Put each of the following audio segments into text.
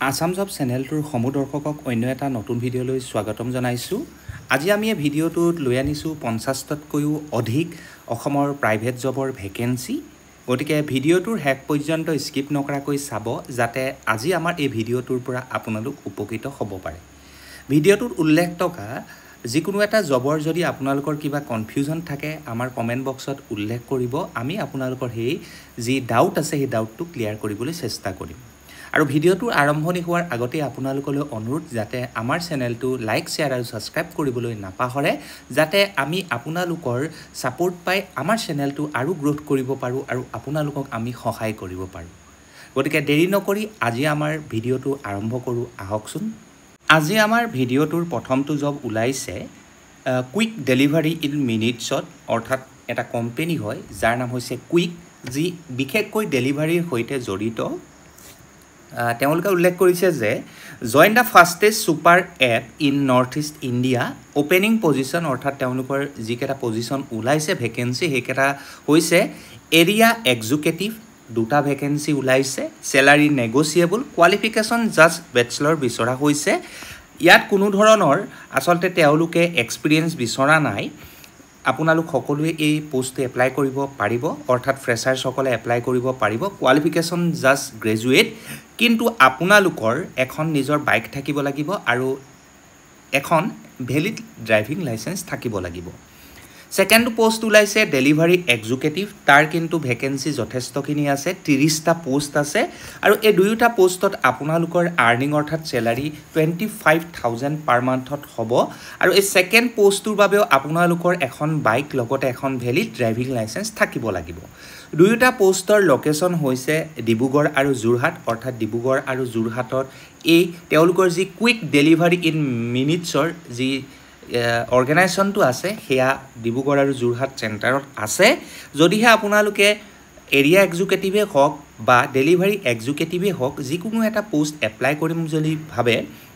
Assam job চেনেলটোৰ সমূহ দৰ্শকক অন্য এটা নতুন ভিডিঅ'লৈ স্বাগতম জনাইছোঁ। আজি আমি এই ভিডিঅ'টোত লৈ আনিছোঁ 50টাতকৈও অধিক অসমৰ প্ৰাইভেট জবৰ ভেকেন্সি। গতিকে ভিডিঅ'টোৰ শেষ পৰ্যন্ত স্কিপ নকৰাকৈ চাব যাতে আজি আমাৰ এই ভিডিঅ'টোৰ পৰা আপোনালোক উপকৃত হ'ব পাৰে। ভিডিঅ'টোত উল্লেখ থকা যিকোনো এটা জবৰ যদি আপোনালোকৰ কিবা কনফিউজন থাকে আমাৰ কমেণ্ট বক্সত উল্লেখ কৰিব। আমি আপোনালোকৰ সেই যি ডাউট আছে সেই ডাউটটো ক্লিয়াৰ কৰিবলৈ চেষ্টা কৰিম। আৰু ভিডিঅ'টোৰ আৰম্ভণি হোৱাৰ আগতে আপোনালোকলৈ অনুৰোধ যাতে আমাৰ চেনেলটো লাইক শ্বেয়াৰ আৰু ছাবস্ক্ৰাইব কৰিবলৈ নাপাহৰে যাতে আমি আপোনালোকৰ ছাপোৰ্ট পাই আমাৰ চেনেলটো আৰু গ্ৰোথ কৰিব পাৰোঁ আৰু আপোনালোকক আমি সহায় কৰিব পাৰোঁ। গতিকে দেৰি নকৰি আজি আমাৰ ভিডিঅ'টো আৰম্ভ কৰোঁ আহকচোন। আজি আমাৰ ভিডিঅ'টোৰ প্ৰথমটো জব ওলাইছে কুইক ডেলিভাৰী ইন মিনিটছত, অৰ্থাৎ এটা কোম্পানী হয় যাৰ নাম হৈছে কুইক, যি বিশেষকৈ ডেলিভাৰীৰ সৈতে জড়িত। তেওঁলোকে উল্লেখ কৰিছে যে join the fastest super app in north east India, opening position, অৰ্থাৎ তেওঁলোকৰ যিকেইটা পজিশ্যন ওলাইছে ভেকেঞ্চি সেইকেইটা হৈছে এৰিয়া এক্সিকিউটিভ, 2টা ভেকেঞ্চি ওলাইছে, salary negotiable, qualification just bachelor বিচৰা হৈছে। ইয়াত কোনো ধৰণৰ আচলতে তেওঁলোকে এক্সপিৰিয়েঞ্চ বিচৰা নাই। আপোনালোক সকলোৱে এই পোষ্টটো এপ্লাই কৰিব পাৰিব, অৰ্থাৎ ফ্ৰেছাৰ্ছসকলে এপ্লাই কৰিব পাৰিব। কোৱালিফিকেশ্যন জাষ্ট গ্ৰেজুৱেট, কিন্তু আপোনালোকৰ এখন নিজৰ বাইক থাকিব লাগিব আৰু এখন ভেলিড ড্ৰাইভিং লাইচেঞ্চ থাকিব লাগিব। ছেকেণ্ড পোষ্ট ওলাইছে ডেলিভাৰী এক্সিকিউটিভ, তাৰ কিন্তু ভেকেঞ্চি যথেষ্টখিনি আছে, 30টা পোষ্ট আছে আৰু এই দুয়োটা পোষ্টত আপোনালোকৰ আৰ্নিং অৰ্থাৎ চেলাৰী 25,000 পাৰ মান্থত হ'ব। আৰু এই ছেকেণ্ড পোষ্টটোৰ বাবেও আপোনালোকৰ এখন বাইক লগতে এখন ভেলিড ড্ৰাইভিং লাইচেঞ্চ থাকিব লাগিব। দুয়োটা পোষ্টৰ লোকেশ্যন হৈছে ডিব্ৰুগড় আৰু যোৰহাট, অৰ্থাৎ ডিব্ৰুগড় আৰু যোৰহাটত এই তেওঁলোকৰ যি কুইক ডেলিভাৰী ইন মিনিটছৰ যি অৰ্গেনাইজেশ্যনটো আছে সেয়া ডিব্ৰুগড় আৰু যোৰহাট চেণ্টাৰত আছে। যদিহে আপোনালোকে এৰিয়া এক্সিকিউটিভে হওক বা ডেলিভাৰী এক্সিকিউটিভে হওক যিকোনো এটা পোষ্ট এপ্লাই কৰিম যদি ভাবে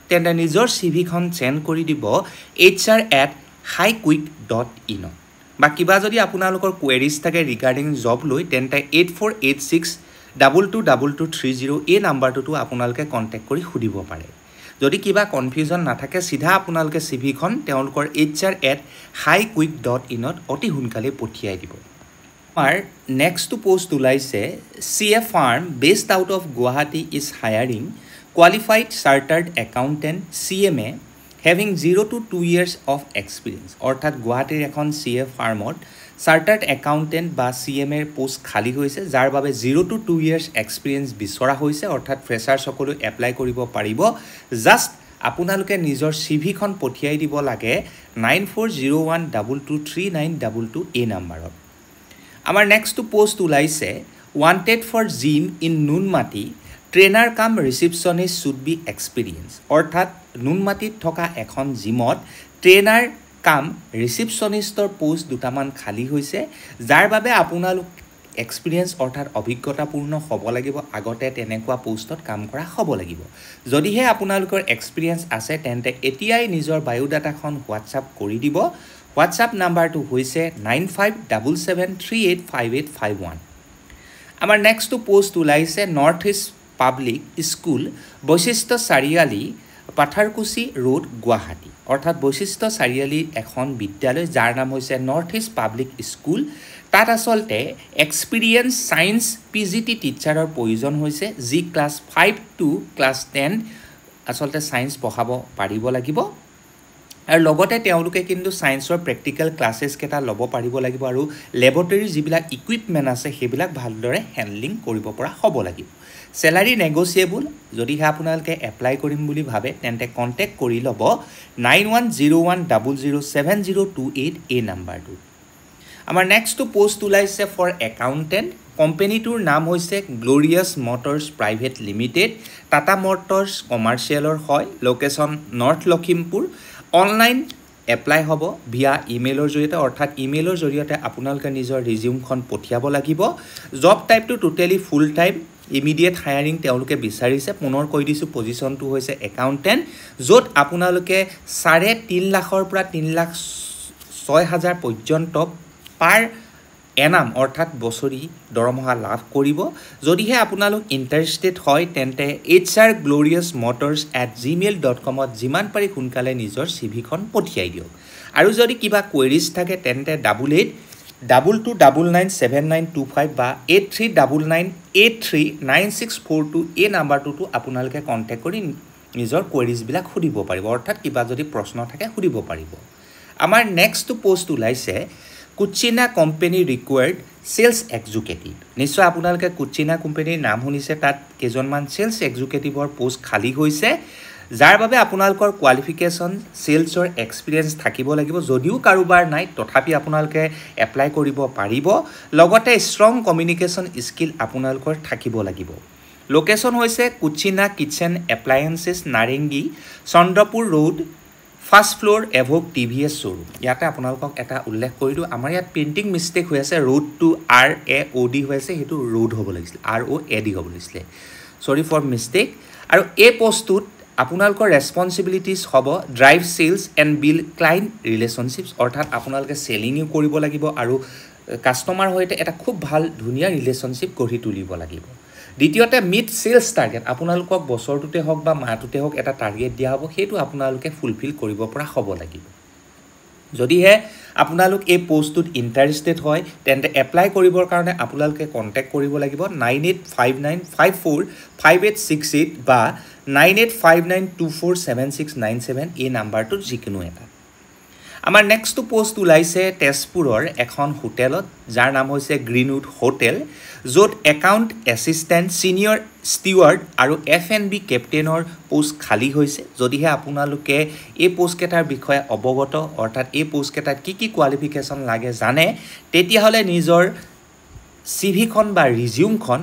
তেন্তে নিজৰ চিভিখন চেণ্ড কৰি দিব hr@highquick.in বা কিবা যদি আপোনালোকৰ কুৱেৰিজ থাকে ৰিগাৰ্ডিং জব লৈ তেন্তে 8486222230 এই নাম্বাৰটোতো আপোনালোকে কণ্টেক্ট কৰি সুধিব পাৰে। যদি কিবা কনফিউজন নাথাকে চিধা আপোনালোকে চিভিখন তেওঁলোকৰ hr@highquick.in অতি সোনকালে পঠিয়াই দিব। আমাৰ নেক্সটটো পোষ্ট ওলাইছে CA farm based out of Guwahati is hiring qualified chartered accountant CMA having 0 to 2 years of experience, অৰ্থাৎ গুৱাহাটীৰ এখন CA ফাৰ্মত চাৰ্টাৰ্ড একাউণ্টেণ্ট বা CMAৰ পোষ্ট খালী হৈছে যাৰ বাবে 0 to 2 years এক্সপিৰিয়েঞ্চ বিচৰা হৈছে, অৰ্থাৎ ফ্ৰেছাৰ্ছসকলো এপ্লাই কৰিব পাৰিব। জাষ্ট আপোনালোকে নিজৰ চিভিখন পঠিয়াই দিব লাগে 9401223922 এই নাম্বাৰত। আমাৰ নেক্সটটো পোষ্ট ওলাইছে wanted for gym in Noonmati, trainer কাম ৰিচিপশ্যনিষ্ট শুড বি এক্সপিৰিয়েঞ্চ, অৰ্থাৎ নুনমাটিত থকা এখন জিমত ট্ৰেইনাৰ কাম ৰিচিপশ্যনিষ্টৰ পোষ্ট 2টামান খালী হৈছে যাৰ বাবে আপোনালোক এক্সপিৰিয়েঞ্চ অৰ্থাৎ অভিজ্ঞতাপূৰ্ণ হ'ব লাগিব, আগতে তেনেকুৱা পোষ্টত কাম কৰা হ'ব লাগিব। যদিহে আপোনালোকৰ এক্সপিৰিয়েঞ্চ আছে তেন্তে এতিয়াই নিজৰ বায়'ডাটাখন হোৱাটছআপ কৰি দিব। হোৱাটছআপ নাম্বাৰটো হৈছে 9577385851। আমাৰ নেক্সটটো পোষ্ট ওলাইছে নৰ্থ ইষ্ট পাব্লিক স্কুল, বৈশিষ্ট্য চাৰিআলি, পাথাৰকুছি ৰোড, গুৱাহাটী, অৰ্থাৎ বৈশিষ্ট্য চাৰিআলিৰ এখন বিদ্যালয় যাৰ নাম হৈছে নৰ্থ ইষ্ট পাব্লিক স্কুল। তাত আচলতে এক্সপিৰিয়েঞ্চ ছায়েন্স PGT টিচাৰৰ প্ৰয়োজন হৈছে যি ক্লাছ 5 to ক্লাছ 10 আচলতে ছায়েন্স পঢ়াব পাৰিব লাগিব আৰু লগতে তেওঁলোকে কিন্তু ছায়েন্সৰ প্ৰেক্টিকেল ক্লাছেছকেইটা ল'ব পাৰিব লাগিব আৰু লেবৰেটৰীৰ যিবিলাক ইকুইপমেণ্ট আছে সেইবিলাক ভালদৰে হেণ্ডলিং কৰিব পৰা হ'ব লাগিব। চেলাৰী নেগচিয়েবল, যদিহে আপোনালোকে এপ্লাই কৰিম বুলি ভাবে তেন্তে কণ্টেক্ট কৰি ল'ব 9101007028 এই নাম্বাৰটো। আমাৰ নেক্সটটো পোষ্ট ওলাইছে ফৰ একাউণ্টেণ্ট, কোম্পানীটোৰ নাম হৈছে glorious motors private limited, Tata motors কমাৰ্চিয়েলৰ হয়, location north Lakhimpur. Online apply হ'ব ভিয়া ইমেইলৰ জৰিয়তে, অৰ্থাৎ ইমেইলৰ জৰিয়তে আপোনালোকে নিজৰ ৰিজিউমখন পঠিয়াব লাগিব। জব টাইপটো totally full time, immediate hiring তেওঁলোকে বিচাৰিছে। পুনৰ কৈ দিছোঁ পজিশ্যনটো হৈছে একাউণ্টেণ্ট, য'ত আপোনালোকে 3.5 লাখৰ পৰা 3,06,000 পৰ্যন্ত পাৰ এনাম অৰ্থাৎ বছৰি দৰমহা লাভ কৰিব যদিহে আপোনালোক ইণ্টাৰেষ্টেড হয় তেন্তে hrgloriousmotors@gmail.com ত যিমান পাৰি সোনকালে নিজৰ চিভিখন পঠিয়াই দিয়ক আৰু যদি কিবা কোৱেৰিজ থাকে তেন্তে 8822997925 বা 8399839642 এই নাম্বাৰটোতো আপোনালোকে কণ্টেক্ট কৰি নিজৰ কোৱেৰিজবিলাক সুধিব পাৰিব অৰ্থাৎ কিবা যদি প্ৰশ্ন থাকে সুধিব পাৰিব আমাৰ নেক্সট পোষ্ট ওলাইছে Kutchina company required cells executive নিশ্চয় আপোনালোকে কুচিনা কোম্পানীৰ নাম শুনিছে তাত কেজনমান সেলছ এক্সিকিউটিভৰ পোষ্ট খালী হৈছে যাৰ বাবে আপোনালোকৰ কোৱালিফিকেশ্যন সেলছৰ এক্সপিৰিয়েন্স থাকিব লাগিব যদিও কাৰোবাৰ নাই তথাপি আপোনালোকে এপ্লাই কৰিব পাৰিব লগতে ষ্ট্ৰং কমিউনিকেশ্যন স্কিল আপোনালোকৰ থাকিব লাগিব লোকেশ্যন হৈছে Kutchina kitchen appliances Narengi Chandrapur road first floor evoke TVS showroom ইয়াতে আপোনালোকক এটা উল্লেখ কৰিলোঁ আমাৰ ইয়াত প্ৰিণ্টিং মিষ্টেক হৈ আছে ৰোড টু RAOD হৈ আছে সেইটো ৰোড হ'ব লাগিছিল ROAD হ'ব লাগিছিলে চৰি ফৰ মিষ্টেক আৰু এই পোষ্টটোত আপোনালোকৰ ৰেছপনচিবিলিটিজ হ'ব drive cells and bill client ৰিলেশ্যনশ্বিপছ অৰ্থাৎ আপোনালোকে চেলিঙো কৰিব লাগিব আৰু কাষ্টমাৰ সৈতে এটা খুব ভাল ধুনীয়া ৰিলেশ্যনশ্বিপ গঢ়ি তুলিব লাগিব দ্বিতীয়তে মিট সেলছ টাৰ্গেট আপোনালোকক বছৰটোতে হওক বা মাহটোতে হওক এটা টাৰ্গেট দিয়া হ'ব সেইটো আপোনালোকে ফুলফিল কৰিব পৰা হ'ব লাগিব যদিহে আপোনালোক এই পোষ্টটোত ইণ্টাৰেষ্টেড হয় তেন্তে এপ্লাই কৰিবৰ কাৰণে আপোনালোকে কণ্টেক্ট কৰিব লাগিব 9859545868 বা 9859247697 এই নাম্বাৰটোত যিকোনো এটা আমাৰ নেক্সট পোষ্ট ওলাইছে তেজপুৰৰ এখন হোটেলত যাৰ নাম হৈছে গ্ৰীণউড হোটেল য'ত একাউণ্ট এছিষ্টেণ্ট ছিনিয়ৰ ষ্টিৱাৰ্ড আৰু F&B কেপ্টেইনৰ পোষ্ট খালী হৈছে যদিহে আপোনালোকে এই পোষ্টকেইটাৰ বিষয়ে অৱগত অৰ্থাৎ এই পোষ্টকেইটাত কি কি কোৱালিফিকেশ্যন লাগে জানে তেতিয়াহ'লে নিজৰ চিভিখন বা ৰিজিউমখন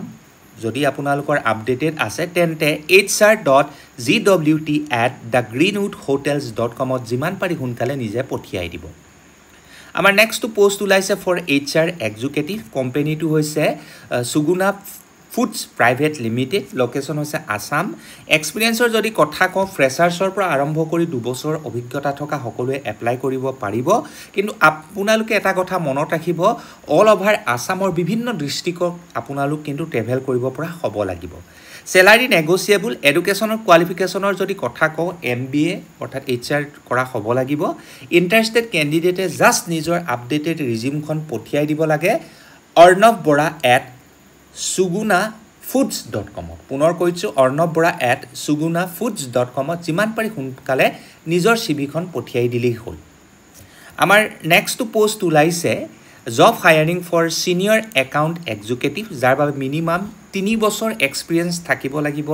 যদি আপোনালোকৰ আপডেটেড আছে তেন্তে hr.gwt@thegreenwoodhotels.com ত যিমান পাৰি সোনকালে নিজে পঠিয়াই দিব আমাৰ নেক্সট পোষ্ট ওলাইছে ফৰ HR এক্সিকিউটিভ কোম্পানীটো হৈছে Suguna foods private limited location হৈছে আসাম এক্সপিৰিয়েন্সৰ যদি কথা কওঁ ফ্ৰেছাৰ্ছৰ পৰা আৰম্ভ কৰি 2 বছৰ অভিজ্ঞতা থকা সকলোৱে এপ্লাই কৰিব পাৰিব কিন্তু আপোনালোকে এটা কথা মনত ৰাখিব অল ওভাৰ আসামৰ বিভিন্ন ডিষ্ট্ৰিক্টত আপোনালোক কিন্তু ট্ৰেভেল কৰিব পৰা হ'ব লাগিব স্যালাৰি নেগোচিয়েবল এডুকেশ্যনৰ কোৱালিফিকেশ্যনৰ যদি কথা কওঁ MBA অৰ্থাৎ HR কৰা হ'ব লাগিব ইণ্টাৰেষ্টেড কেণ্ডিডেটে জাষ্ট নিজৰ আপডেটেড ৰিজিউমখন পঠিয়াই দিব লাগে arnavbora@sugunafoods.com পুনৰ কৈছো arnavbora@sugunafoods.com যিমান পাৰি সোনকালে নিজৰ CVখন পঠিয়াই দিলেই হ'ল আমাৰ নেক্সট পোষ্ট ওলাইছে job hiring for senior account executive যাৰ বাবে মিনিমাম 3 বছৰ এক্সপিৰিয়েন্স থাকিব লাগিব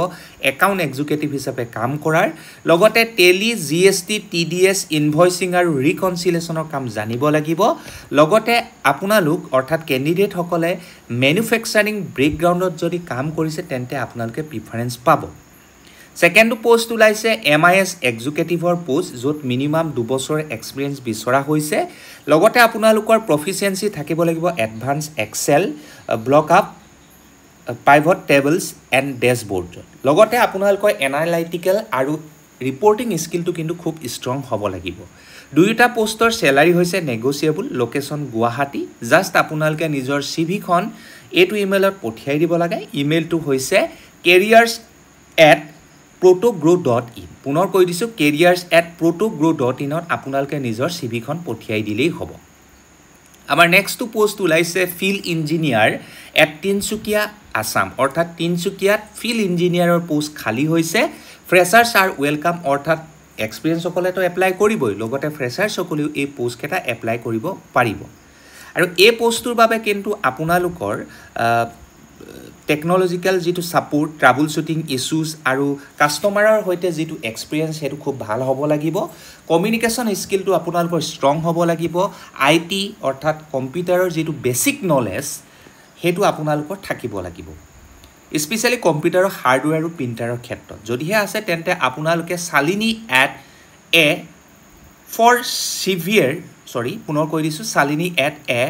একাউণ্ট এক্সিকিউটিভ হিচাপে কাম কৰাৰ লগতে টেলি GST TDS ইনভইচিং আৰু ৰিকনচিলেশ্যনৰ কাম জানিব লাগিব লগতে আপোনালোক অৰ্থাৎ কেণ্ডিডেট সকলে মেনুফেকচাৰিং ব্ৰেকগ্ৰাউণ্ডত যদি কাম কৰিছে তেন্তে আপোনালোকে প্ৰিফাৰেন্স পাব সেকেন্ড পোষ্ট ওলাইছে MIS এক্সিকিউটিভৰ পোষ্ট য'ত মিনিমাম 2 বছৰ এক্সপিৰিয়েন্স বিচৰা হৈছে লগতে আপোনালোকৰ প্ৰফিচিয়েন্সি থাকিব লাগিব advance Excel vlookup pivot tables and dashboard লগতে আপোনালোকৰ এনালাইটিক্যাল আৰু ৰিপৰ্টিং স্কিলটো কিন্তু খুব ষ্ট্ৰং হ'ব লাগিব দুইটা পোষ্টৰ স্যালাৰি হৈছে নেগোচিয়েবল লোকেশ্যন গুৱাহাটী জাষ্ট আপোনালোকে নিজৰ CVখন এইটো ইমেইলত পঠিয়াই দিব লাগে ইমেইলটো হৈছে careers@protogrow.in পুনৰ কৈ দিছো careers@protogrow.in ত আপোনালোকে নিজৰ CVখন পঠিয়াই দিলেই হ'ব আমাৰ নেক্সট পোষ্ট ওলাইছে field engineer at Tinsukia Assam অৰ্থাৎ তিনচুকীয়াত ফিল্ড ইঞ্জিনিয়াৰৰ পোষ্ট খালী হৈছে ফ্ৰেছাৰ্ছ আৰ ওয়েলকাম অৰ্থাৎ এক্সপিৰিয়েন্স সকলেতো এপ্লাই কৰিবই লগতে ফ্ৰেছাৰ্ছ সকলেও এই পোষ্ট কেইটা এপ্লাই কৰিব পাৰিব আৰু এই পোষ্টটোৰ বাবে কিন্তু আপোনালোকৰ টেকনলজিক্যাল যেটো সাপোৰ্ট ট্ৰাবল শুটিং ইস্যুজ আৰু কাস্টমাৰৰ হৈতে যেটো এক্সপিৰিয়েন্স হেতু খুব ভাল হ'ব লাগিব কমিউনিকেশ্যন স্কিলটো আপোনালোকৰ ষ্ট্ৰং হ'ব লাগিব IT অৰ্থাৎ কম্পিউটাৰৰ যেটো বেসিক নলেজ হেতু আপোনালোকৰ থাকিব লাগিব স্পেশালি কম্পিউটাৰৰ হাৰ্ডৱেৰ আৰু প্ৰিন্টাৰৰ ক্ষেত্ৰত যদিহে আছে তেন্তে আপোনালোকে সালিনী @a for severe পুনৰ কৈ দিছো সালিনী @a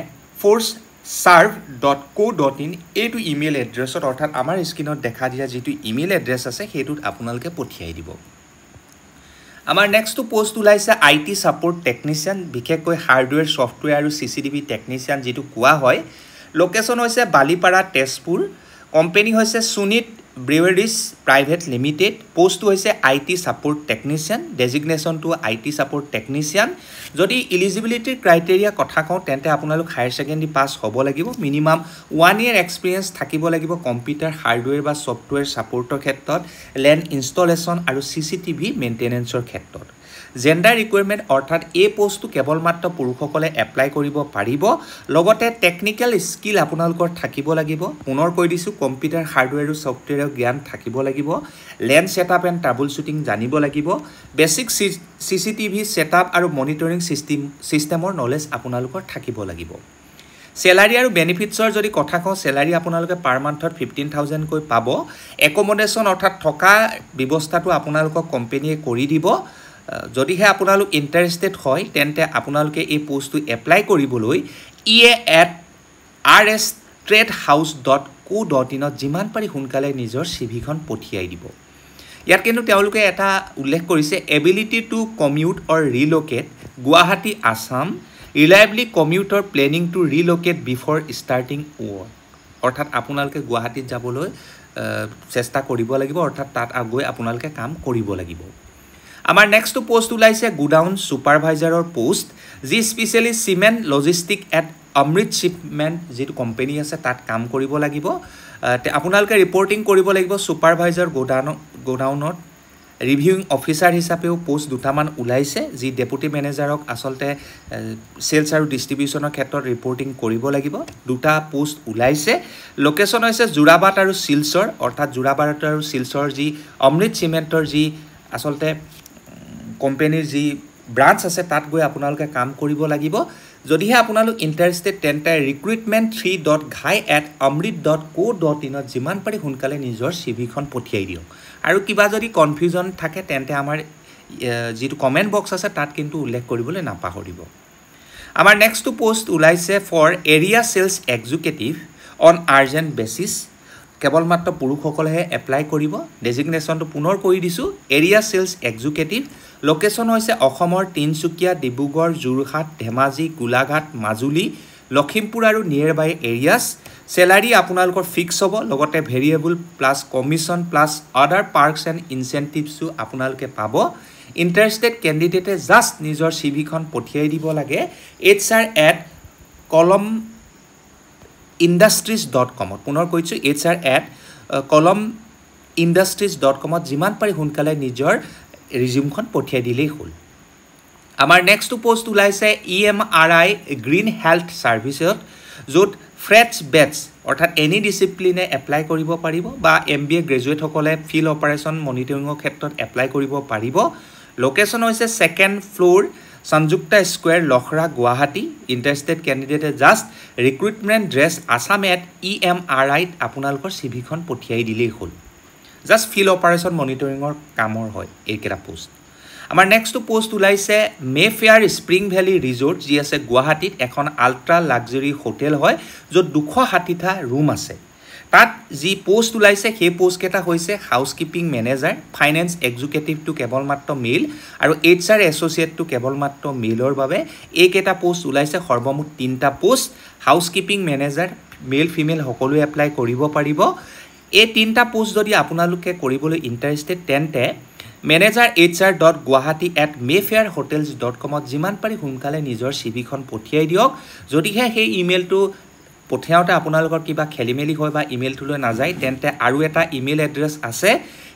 forceserve.co.in এইটো ইমেইল এড্ৰেছত অৰ্থাৎ আমাৰ স্ক্ৰিনত দেখা দিয়া যেটো ইমেইল এড্ৰেছ আছে হেতুত আপোনালোকে পঠিয়াই দিব আমাৰ নেক্সট পোষ্ট ওলাইছে IT সাপোৰ্ট টেকনিচিয়ান বিশেষকৈ হাৰ্ডৱেৰ সফটৱেৰ আৰু CCTV টেকনিচিয়ান যেটো কোৱা হয় লোকেশন হৈছে বালিপাৰা তেজপুৰ কোম্পানী হৈছে Sunit breweries private limited post হৈছে IT support technician designation to IT support technician যদি এলিজিবিলিটি ক্ৰাইটেৰিয়া কথা কওঁ তেন্তে আপোনালোক হায়াৰ সেকেন্ডাৰী পাস হ'ব লাগিব মিনিমাম 1 ইয়াৰ এক্সপেৰিয়েন্স থাকিব লাগিব কম্পিউটাৰ হাৰ্ডৱেৰ বা সফটৱেৰ সাপোৰ্টৰ ক্ষেত্ৰত লেন ইনষ্টলেচন আৰু CCTV মেইনটেনেন্সৰ ক্ষেত্ৰত জেন্ডাৰ ৰিকুৱাৰমেন্ট অৰ্থাৎ এই পোষ্টটো কেৱল মাত্ৰ পুৰুষসকলে এপ্লাই কৰিব পাৰিব লগতে টেকনিক্যাল স্কিল আপোনালোকৰ থাকিব লাগিব পুনৰ কৈ দিছো কম্পিউটাৰ হাৰ্ডৱেৰ আৰু সফটৱেৰৰ জ্ঞান থাকিব লাগিব লেন সেটআপ এণ্ড ট্ৰাবল শুটিং জানিব লাগিব বেসিক CCTV সেটআপ আৰু মনিটৰিং সিস্টেমৰ নলেজ আপোনালোকৰ থাকিব লাগিব Salary আৰু বেনিফিটছৰ যদি কথা কওঁ salary আপোনালোকে পাৰ মান্থত 15000 কৈ পাব একমোডেশন অৰ্থাৎ থকা ব্যৱস্থাটো আপোনালোকক কোম্পানীয়ে কৰি দিব যদিহে আপোনালোক ইন্টাৰেষ্টেড হয় তেন্তে আপোনালোকে এই পোষ্টটো এপ্লাই কৰিবলৈ ea@rstradehouse.co.in যিমান পাৰি সোনকালে নিজৰ সিভিখন পঠিয়াই দিব ইয়াত কিন্তু তেওঁলোকে এটা উল্লেখ কৰিছে ability to commute or relocate Guwahati Assam reliably commute or planning to relocate before starting work অৰ্থাৎ আপোনালোকে গুৱাহাটীত যাবলৈ চেষ্টা কৰিব লাগিব অৰ্থাৎ তাত আগৈ আপোনালোকে কাম কৰিব লাগিব আমাৰ নেক্সট পোষ্ট ওলাইছে গোডাউন সুপাৰভাইজাৰৰ পোষ্ট যি specially cement logistic at Amrit shipment যেটো কোম্পানী আছে তাত কাম কৰিব লাগিব আপোনালোকে ৰিপৰ্টিং কৰিব লাগিব সুপাৰভাইজাৰ গোডাউনত ৰিভিউইং অফিচাৰ হিচাপেও পোষ্ট দুটামান ওলাইছে যি ডেপুটি মেনেজাৰক আসলতে সেলস আৰু ডিস্ট্ৰিবিউচনৰ ক্ষেত্ৰত ৰিপৰ্টিং কৰিব লাগিব দুটা পোষ্ট ওলাইছে লোকেশন হৈছে জুৰাবাট আৰু শিলচৰ অৰ্থাৎ জুৰাবাট আৰু শিলচৰ যি অমৃত সিমেন্টৰ যি আসলতে কোম্পানীৰ যি ব্ৰাঞ্চ আছে তাত গৈ আপোনালোকে কাম কৰিব লাগিব যদিহে আপোনালোক ইন্টাৰেষ্টেড তেন্তে recruitment3.ghai@amrit.co.in যিমান পাৰি সোনকালে নিজৰ সিভিখন পঠিয়াই দিয়ক আৰু কিবা যদি কনফিউজন থাকে তেন্তে আমাৰ যেটো কমেন্ট বক্স আছে তাত কিন্তু উল্লেখ কৰিবলৈ নাপাহৰিব আমাৰ নেক্সট পোষ্ট ওলাইছে for area sales executive on urgent basis কেৱল মাত্ৰ পুৰুষসকলেহে এপ্লাই কৰিব ডেজিগনেশ্যনটো পুনৰ কৈ দিছো এৰিয়া সেলস এক্সিকিউটিভ লোকেশন হৈছে অসমৰ তিনচুকীয়া ডিব্ৰুগড় জুৰহাট ধেমাজি গোলাঘাট মাজুলী লখিমপুৰ আৰু নিয়াৰবাই এৰিয়াস salary আপোনালোকৰ ফিক্স হ'ব লগতে ভেৰিয়েবল প্লাস কমিশন প্লাস আদাৰ পাৰ্কস এণ্ড ইনসেন্টিভছ আপোনালোকে পাব ইন্টাৰেষ্টেড ক্যান্ডিডেটে জাস্ট নিজৰ সিভিখন পঠিয়াই দিব লাগে hr@columnindustries.com পুনৰ কৈছো hr@columnindustries.com যিমান পাৰি সোনকালে নিজৰ ৰিজিউমখন পঠিয়াই দিলেই হ'ল আমাৰ নেক্সট পোষ্ট ওলাইছে EMRI গ্ৰীণ হেল্থ সাৰ্ভিসত য'ত ফ্ৰেছ বেটছ অৰ্থাৎ এনি ডিসিপ্লিনে এপ্লাই কৰিব পাৰিব বা MBA গ্ৰেজুৱেট সকলে ফিল্ড অপাৰেশন মনিটৰিঙৰ ক্ষেত্ৰত এপ্লাই কৰিব পাৰিব লোকেশন হৈছে second floor Sanjukta square Lakhra Guwahati interested ক্যান্ডিডেটে জাস্ট ৰিক্ৰুটমেন্ট ড্ৰেছ আসাম এট EMRI আপোনালোকৰ সিভিখন পঠিয়াই দিলেই হ'ল জাস্ট ফিল্ড অপাৰেশন মনিটৰিঙৰ কামৰ হয় এইকেটা পোষ্ট আমাৰ নেক্সট পোষ্ট ওলাইছে মেফেয়াৰ স্প্ৰিং ভ্যালি ৰিজৰ্ট যি আছে গুৱাহাটীত এখন আল্ট্ৰা লাক্সাৰি হোটেল হয় য'ত 260টা ৰুম আছে তাত যি পোষ্ট ওলাইছে সেই পোষ্ট কেটা হৈছে হাউসকিপিং মেনেজাৰ ফাইনেন্স এক্সিকিউটিভ টু কেৱল মাত্ৰ মেল আৰু HR এছ'চিয়েট টু কেৱল মাত্ৰ মেলৰ বাবে এই কেটা পোষ্ট ওলাইছে সৰ্বমুঠ 3টা post housekeeping manager male female সকলোৱে এপ্লাই কৰিব পাৰিব এই 3টা পোষ্ট যদি আপোনালোকে কৰিবলৈ ইন্টাৰেষ্টেড তেন্তে manager.hr.guwahati@mayfairhotels.com যিমান পাৰি সোনকালে নিজৰ সিভিখন পঠিয়াই দিয়ক যদিহে সেই ইমেইলটো পঠিয়াওতে আপোনালোকৰ কিবা খেলিমেলি হয় বা ইমেইলটোলৈ নাযায় তেন্তে আৰু এটা ইমেইল এড্ৰেছ আছে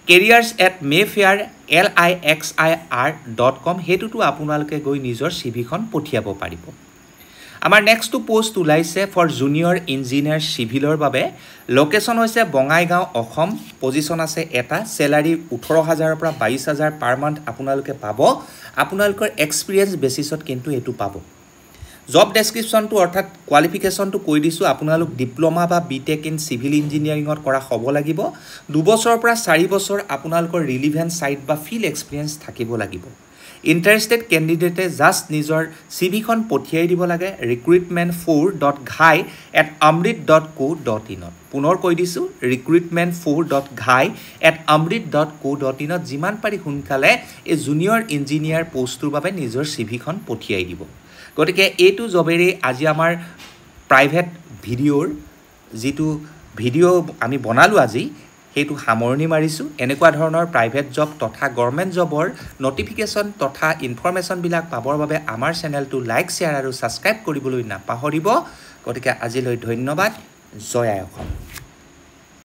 careers@mayfairlixir.com হেতুটো আপোনালোকে গৈ নিজৰ সিভিখন পঠিয়াব পাৰিব আমাৰ নেক্সট পোষ্ট ওলাইছে ফৰ জুনিয়ৰ ইঞ্জিনিয়াৰ সিভিলৰ বাবে লোকেশন হৈছে বঙাইগাঁও অসম পজিশন আছে এটা স্যালাৰি 18000 পৰা 22000 পাৰ মান্থ আপোনালোকে পাব আপোনালোকৰ এক্সপেৰিয়েন্স বেসিছত কিন্তু এটো পাব জব ডেসক্ৰিপচনটো অৰ্থাৎ কোৱালিফিকেশনটো কৈ দিছো আপোনালোক ডিপ্লোমা বা বিটেক ইন সিভিল ইঞ্জিনিয়াৰিঙত কৰা হ'ব লাগিব 2 বছৰৰ পৰা 4 বছৰ আপোনালোকৰ ৰিলিভেন্ট সাইট বা ফিল্ড এক্সপেৰিয়েন্স থাকিব লাগিব ইণ্টাৰেষ্টেড কেণ্ডিডেটে জাষ্ট নিজৰ চিভিখন পঠিয়াই দিব লাগে recruitment4.ghai@amrit.co.in পুনৰ কৈ দিছোঁ recruitment4.ghai@amrit.co.in যিমান পাৰি সোনকালে এই জুনিয়ৰ ইঞ্জিনিয়াৰ পষ্টটোৰ বাবে নিজৰ চিভিখন পঠিয়াই দিব গতিকে এইটো জবেৰে আজি আমাৰ প্ৰাইভেট ভিডিঅ'ৰ যিটো ভিডিঅ' আমি বনালোঁ আজি সেইটো সামৰণি মাৰিছোঁ এনেকুৱা ধৰণৰ প্ৰাইভেট জব তথা গভৰ্ণমেণ্ট জবৰ নটিফিকেশ্যন তথা ইনফৰমেশ্যনবিলাক পাবৰ বাবে আমাৰ চেনেলটো লাইক শ্বেয়াৰ আৰু ছাবস্ক্ৰাইব কৰিবলৈ নাপাহৰিব গতিকে আজিলৈ ধন্যবাদ জয় আই অসম